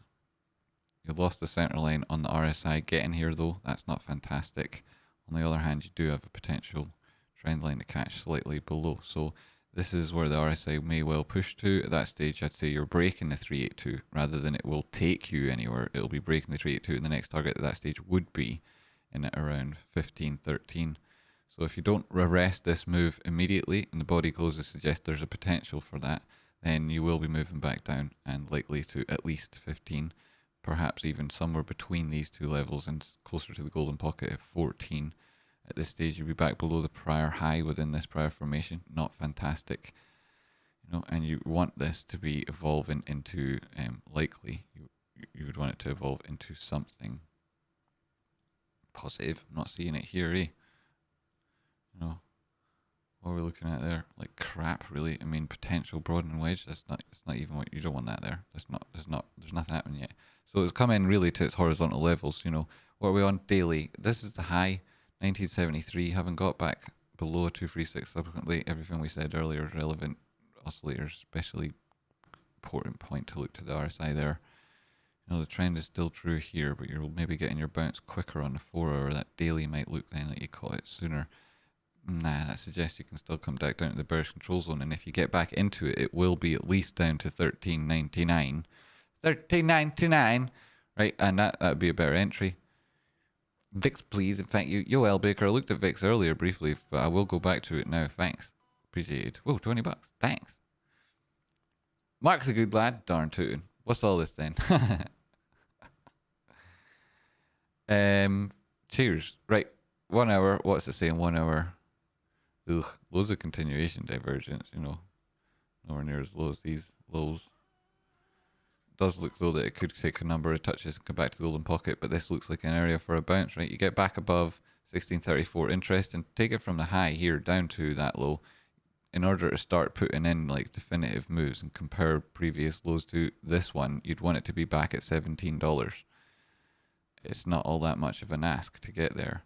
You lost the center line on the RSI getting here though. That's not fantastic. On the other hand, you do have a potential trend line to catch slightly below. So this is where the RSI may well push to. At that stage, I'd say you're breaking the 382 rather than it will take you anywhere. It'll be breaking the 382, and the next target at that stage would be in at around 1513. So if you don't arrest this move immediately and the body closes suggest there's a potential for that, then you will be moving back down and likely to at least 15, perhaps even somewhere between these two levels and closer to the golden pocket of 14. At this stage, you'll be back below the prior high within this prior formation. Not fantastic, you know. And you want this to be evolving into likely. You would want it to evolve into something positive. I'm not seeing it here, eh? No. What are we looking at there? Like crap, really. I mean, potential broadening wedge. It's not even what you don't want that there. There's nothing happening yet. So it's come in really to its horizontal levels. You know, what are we on daily? This is the high, 1973. Haven't got back below 236. Subsequently, everything we said earlier is relevant. Oscillators, especially important point to look to the RSI there. You know, the trend is still true here, but you're maybe getting your bounce quicker on the 4 hour. That daily might look then like you caught it sooner. Nah, that suggests you can still come back down to the bearish control zone, and if you get back into it, it will be at least down to 1399. 1399, right? And that would be a better entry. VIX, please. In fact, Yoel Baker, I looked at VIX earlier briefly, but I will go back to it now. Thanks. Appreciate it. Whoa, $20. Thanks. Mark's a good lad. Darn tootin'. What's all this then? Cheers. Right. 1 hour. What's it saying? 1 hour. Ugh. Loads of continuation divergence, you know. Nowhere near as low as these lows. does look though that it could take a number of touches and come back to the golden pocket, but this looks like an area for a bounce, right? You get back above 1634 interest and take it from the high here down to that low in order to start putting in like definitive moves and compare previous lows to this one. You'd want it to be back at $17. It's not all that much of an ask to get there,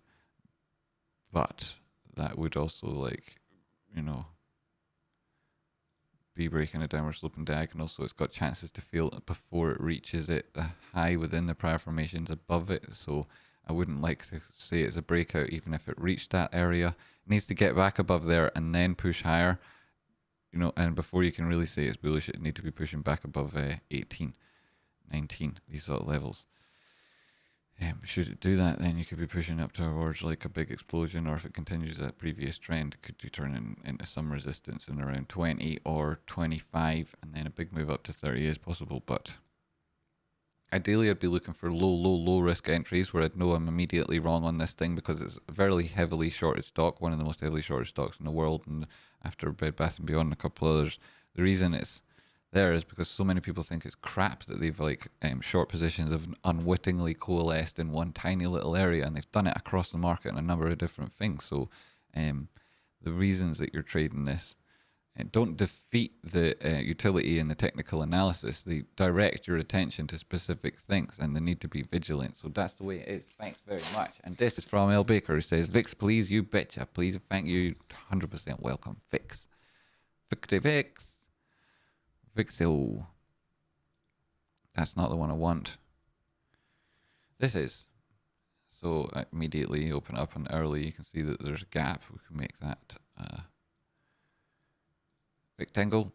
but that would also, like, you know, be breaking a downward sloping diagonal, so it's got chances to fail before it reaches it, the high within the prior formations above it. So I wouldn't like to say it's a breakout even if it reached that area. It needs to get back above there and then push higher, you know, and before you can really say it's bullish, it need to be pushing back above 18, 19, these sort of levels. Should it do that, then you could be pushing up towards like a big explosion, or if it continues that previous trend, it could be turning into some resistance in around 20 or 25, and then a big move up to 30 is possible. But ideally, I'd be looking for low risk entries where I'd know I'm immediately wrong on this thing, because it's a very heavily shorted stock, one of the most heavily shorted stocks in the world, and after Bed Bath & Beyond and a couple others. The reason it's there is because so many people think it's crap that they've like short positions have unwittingly coalesced in one tiny little area, and they've done it across the market in a number of different things. So the reasons that you're trading this don't defeat the utility in the technical analysis. They direct your attention to specific things, and they need to be vigilant. So that's the way it is. Thanks very much. And this is from L Baker, who says, VIX, please, you betcha. Please, thank you. 100% welcome. VIX. VIX. VIXO. That's not the one I want. This is. So immediately open up and early, you can see that there's a gap. We can make that rectangle.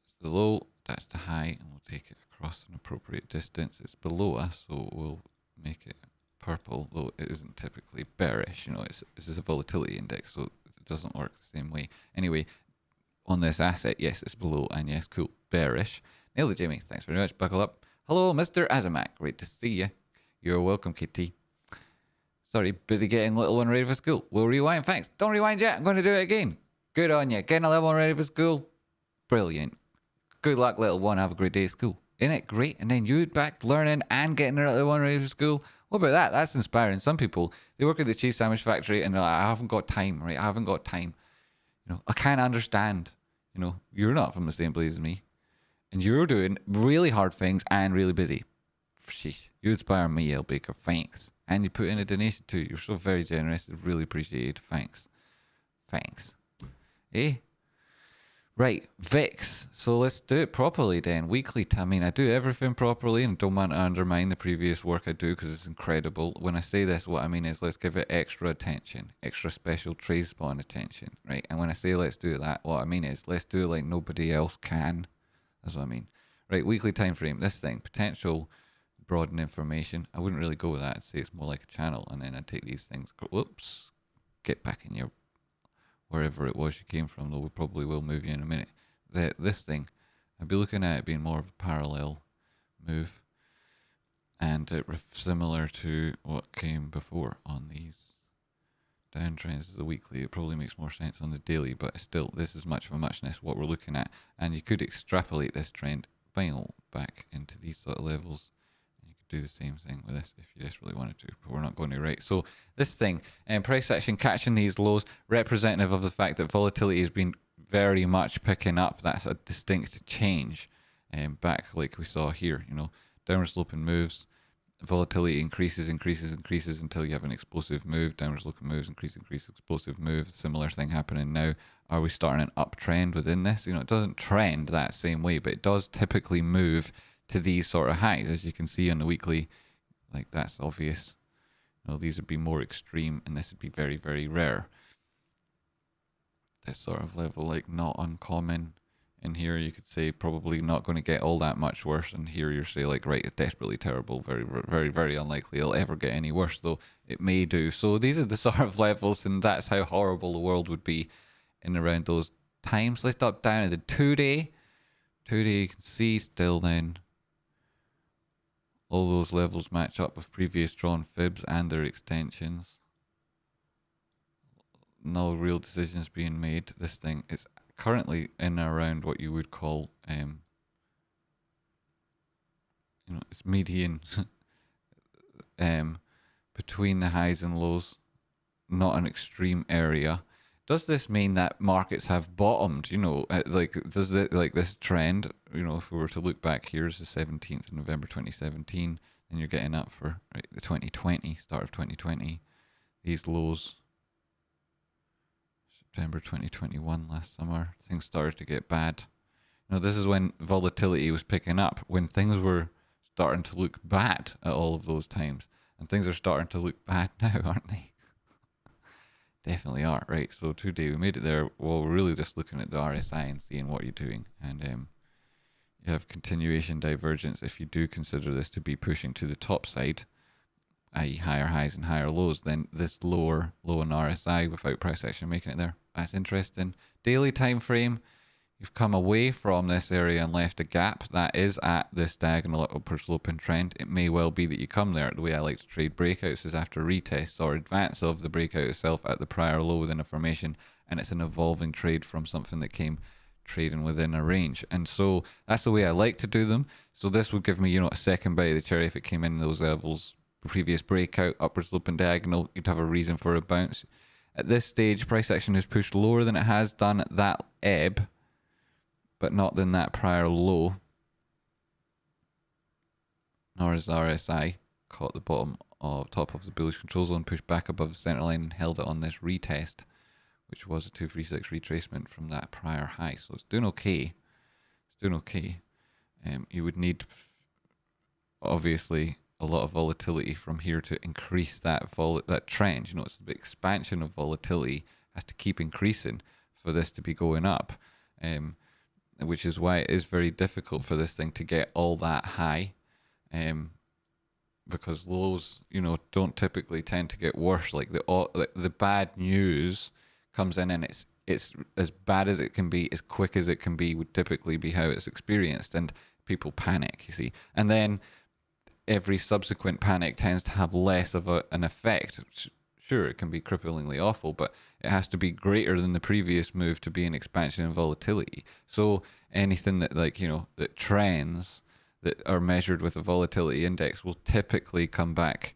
It's the low, that's the high, and we'll take it across an appropriate distance. It's below us, so we'll make it purple, though it isn't typically bearish. You know, this is a volatility index, so it doesn't work the same way. Anyway, on this asset, yes, it's below, and yes, cool, bearish. Nailed it, Jamie. Thanks very much. Buckle up. Hello, Mr. Azamak. Great to see you. You're welcome, Kitty. Sorry, busy getting little one ready for school. We'll rewind. Thanks. Don't rewind yet. I'm going to do it again. Good on you. Getting a little one ready for school. Brilliant. Good luck, little one. Have a great day at school. Isn't it great? And then you back learning and getting their little one ready for school. What about that? That's inspiring. Some people, they work at the cheese sandwich factory and they're like, I haven't got time, right? I haven't got time. You know, I can't understand. You know, you're not from the same place as me. And you're doing really hard things and really busy. Sheesh. You inspire me, L Baker. Thanks. And you put in a donation too. You're so very generous. I really appreciate it. Thanks. Thanks. Eh? Right, VIX. So let's do it properly then. Weekly. I mean, I do everything properly and don't want to undermine the previous work I do because it's incredible. When I say this, what I mean is let's give it extra attention, extra special trade spawn attention, right? And when I say let's do that, what I mean is let's do it like nobody else can. That's what I mean. Right, weekly time frame. This thing, potential broaden information. I wouldn't really go with that. I'd say it's more like a channel, and then I'd take these things. Whoops, get back in your wherever it was you came from, though we probably will move you in a minute. This thing, I'd be looking at it being more of a parallel move, and similar to what came before on these downtrends. The weekly, it probably makes more sense on the daily, but still, this is much of a muchness what we're looking at, and you could extrapolate this trend back into these sort of levels. Do the same thing with this if you just really wanted to, but we're not going to, right? So this thing, price action catching these lows, representative of the fact that volatility has been very much picking up. That's a distinct change back like we saw here, you know, downward sloping moves, volatility increases until you have an explosive move, downward sloping moves, increase, explosive move, similar thing happening now. Are we starting an uptrend within this? You know, it doesn't trend that same way, but it does typically move to these sort of highs, as you can see on the weekly. Like, that's obvious. You know, these would be more extreme, and this would be very, very rare. This sort of level, like, not uncommon. And here you could say probably not going to get all that much worse, and here you're say like, right, it's desperately terrible, very, very, very unlikely it'll ever get any worse, though it may do. So these are the sort of levels, and that's how horrible the world would be in around those times. Let's drop down to the 2-day. 2-day, you can see still then all those levels match up with previous drawn fibs and their extensions. No real decisions being made. This thing is currently in and around what you would call you know, it's median between the highs and lows, not an extreme area. Does this mean that markets have bottomed? You know, like, does it, like, this trend, you know, if we were to look back, here's the 17th of November 2017, and you're getting up for, right, the 2020, start of 2020, these lows, September 2021, last summer, things started to get bad. You know, this is when volatility was picking up, when things were starting to look bad at all of those times. And things are starting to look bad now, aren't they? Definitely are, right? So today we made it there. Well, we're really just looking at the RSI and seeing what you're doing. And you have continuation divergence if you do consider this to be pushing to the top side, i.e. higher highs and higher lows, then this lower low in RSI without price action making it there. That's interesting. Daily time frame, you've come away from this area and left a gap that is at this diagonal upward sloping trend. It may well be that you come there. The way I like to trade breakouts is after retests or advance of the breakout itself at the prior low within a formation, and it's an evolving trade from something that came trading within a range. And so that's the way I like to do them. So this would give me, you know, a second bite of the cherry if it came in those levels. Previous breakout, upward sloping diagonal, you'd have a reason for a bounce. At this stage, price action has pushed lower than it has done at that ebb, but not than that prior low, nor is the RSI caught the bottom of top of the bullish control zone, pushed back above the center line and held it on this retest, which was a 236 retracement from that prior high. So it's doing okay. It's doing okay. You would need, obviously, a lot of volatility from here to increase that trend. You know, it's the expansion of volatility has to keep increasing for this to be going up. Which is why it is very difficult for this thing to get all that high, because lows, you know, don't typically tend to get worse. Like the bad news comes in and it's as bad as it can be, as quick as it can be, would typically be how it's experienced, and people panic, you see, and then every subsequent panic tends to have less of an effect. Sure, it can be cripplingly awful, but it has to be greater than the previous move to be an expansion in volatility. So anything that, like, you know, that trends that are measured with a volatility index will typically come back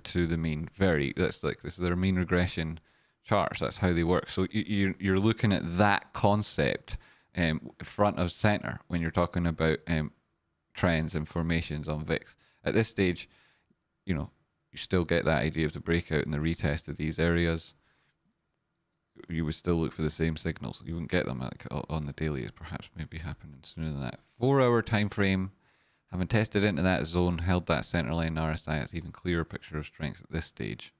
to the mean. This is their mean regression charts. That's how they work. So you're looking at that concept front of center when you're talking about trends and formations on VIX. At this stage, you know, you still get that idea of the breakout and the retest of these areas. You would still look for the same signals. You wouldn't get them like on the daily, as perhaps maybe happening sooner than that. 4-hour time frame, having tested into that zone, held that center line RSI, it's even clearer picture of strength at this stage.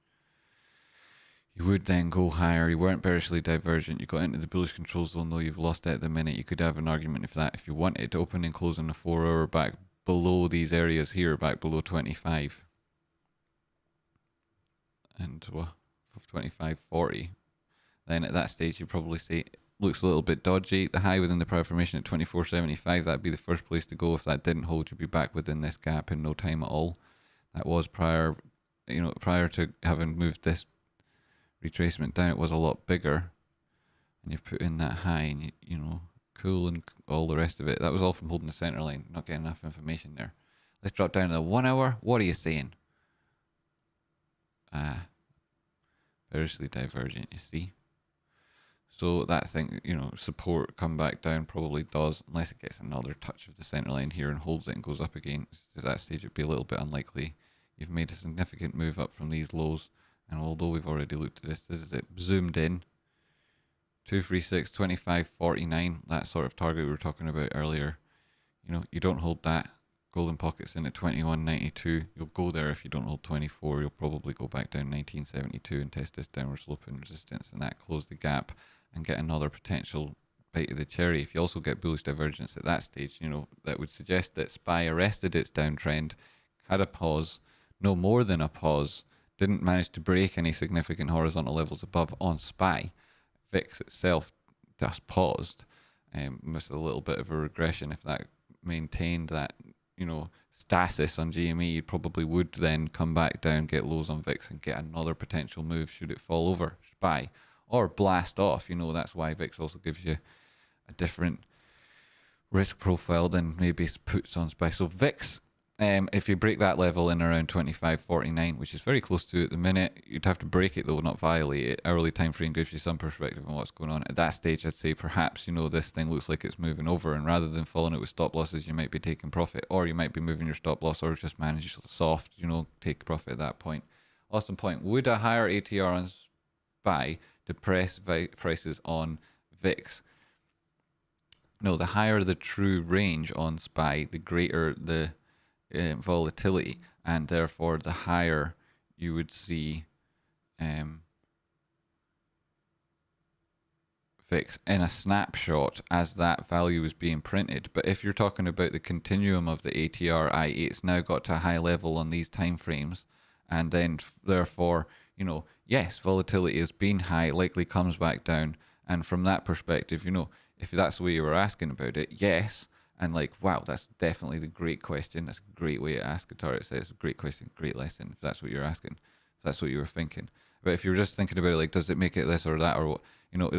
You would then go higher. You weren't bearishly divergent. You got into the bullish control zone, though you've lost it at the minute. You could have an argument if you wanted to open and close on a 4-hour back below these areas here, back below 25. And of 25.40, then at that stage you probably say it looks a little bit dodgy. The high within the prior formation at 24.75, that'd be the first place to go. If that didn't hold, you'd be back within this gap in no time at all. That was prior to having moved this retracement down. It was a lot bigger, and you've put in that high, and you know, cool and all the rest of it. That was all from holding the center line, not getting enough information there. Let's drop down to the 1 hour. What are you saying? Bearishly divergent, you see. So that thing, you know, support come back down probably does, unless it gets another touch of the center line here and holds it and goes up again. At that stage, it'd be a little bit unlikely. You've made a significant move up from these lows, and although we've already looked at this is it zoomed in. 236, 25.49, that sort of target we were talking about earlier. You know, you don't hold that. Golden pockets in at 21.92. You'll go there if you don't hold 24. You'll probably go back down 19.72 and test this downward sloping resistance, and that close the gap and get another potential bite of the cherry. If you also get bullish divergence at that stage, you know, that would suggest that SPY arrested its downtrend, had a pause, no more than a pause, didn't manage to break any significant horizontal levels above on SPY. VIX itself just paused, with a little bit of a regression. If that maintained that, you know, stasis on GME, you probably would then come back down, get lows on VIX, and get another potential move should it fall over SPY or blast off. You know, that's why VIX also gives you a different risk profile than maybe puts on SPY. So VIX, if you break that level in around 25.49, which is very close to at the minute, you'd have to break it though, not violate it. Hourly time frame gives you some perspective on what's going on. At that stage, I'd say perhaps, this thing looks like it's moving over, and rather than following it with stop losses, you might be taking profit, or you might be moving your stop loss, or just manage soft, take profit at that point. Awesome point. Would a higher ATR on SPY depress prices on VIX? No, the higher the true range on SPY, the greater the volatility, and therefore the higher you would see VIX in a snapshot as that value is being printed. But if you're talking about the continuum of the ATR, i.e. it's now got to a high level on these time frames, and then therefore, yes, volatility has been high, likely comes back down, and from that perspective, if that's the way you were asking about it, yes. And wow, that's definitely the great question. That's a great way to ask a target. It's a great question, great lesson, if that's what you're asking, if that's what you were thinking. But if you're just thinking about it, does it make it this or that, or what,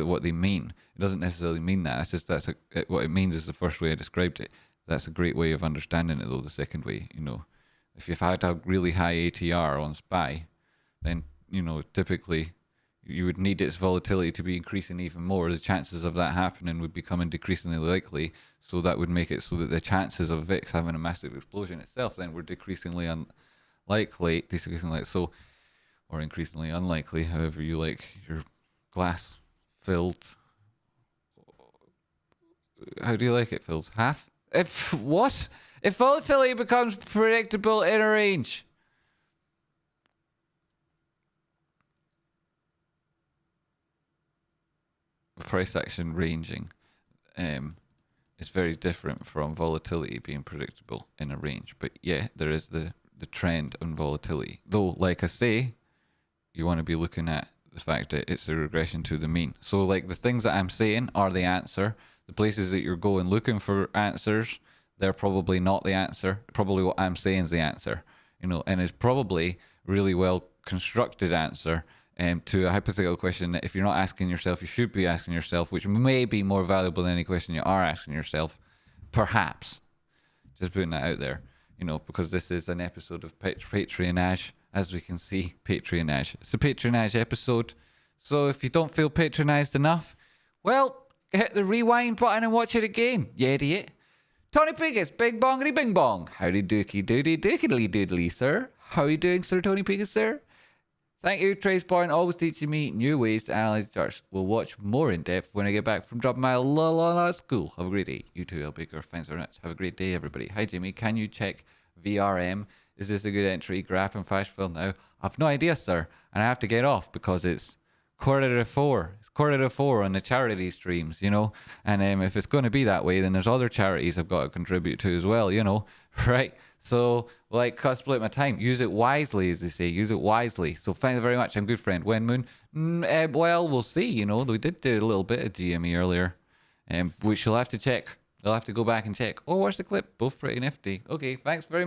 what they mean, it doesn't necessarily mean that. It's just what it means is the first way I described it. That's a great way of understanding it, though. The second way, if you've had a really high ATR on SPY, then, typically you would need its volatility to be increasing even more. The chances of that happening would become increasingly likely. So that would make it so that the chances of VIX having a massive explosion itself then were decreasingly unlikely, or increasingly unlikely, however you like your glass filled. How do you like it filled? Half? If volatility becomes predictable in a range. Price action ranging is very different from volatility being predictable in a range. But yeah, there is the trend on volatility. Though, like I say, you want to be looking at the fact that it's a regression to the mean. So the things that I'm saying are the answer. The places that you're going looking for answers, they're probably not the answer. Probably what I'm saying is the answer. And it's probably really well constructed answer to a hypothetical question that if you're not asking yourself, you should be asking yourself, which may be more valuable than any question you are asking yourself, perhaps. Just putting that out there, because this is an episode of patronage, as we can see, patronage. It's a patronage episode, so if you don't feel patronized enough, well, hit the rewind button and watch it again, you idiot. Tony Piggis, bing bongity bing bong. Howdy dookie doody doodly doodly, sir. How are you doing, Sir Tony Piggis, sir? Thank you, Tracepoint, always teaching me new ways to analyze charts. We'll watch more in depth when I get back from dropping my la school. Have a great day. You too, L. Baker. Thanks very much. Have a great day, everybody. Hi, Jimmy. Can you check VRM? Is this a good entry? Graph and flash fill now? I've no idea, sir. And I have to get off because it's 4:45. It's 4:45 on the charity streams, And if it's going to be that way, then there's other charities I've got to contribute to as well, Right? So, cut split my time. Use it wisely, as they say. Use it wisely. So, thank you very much. I'm good friend. When Moon? Well, we'll see. We did do a little bit of GME earlier, which you'll have to check. You'll have to go back and check. Oh, watch the clip. Both pretty nifty. Okay, thanks very much.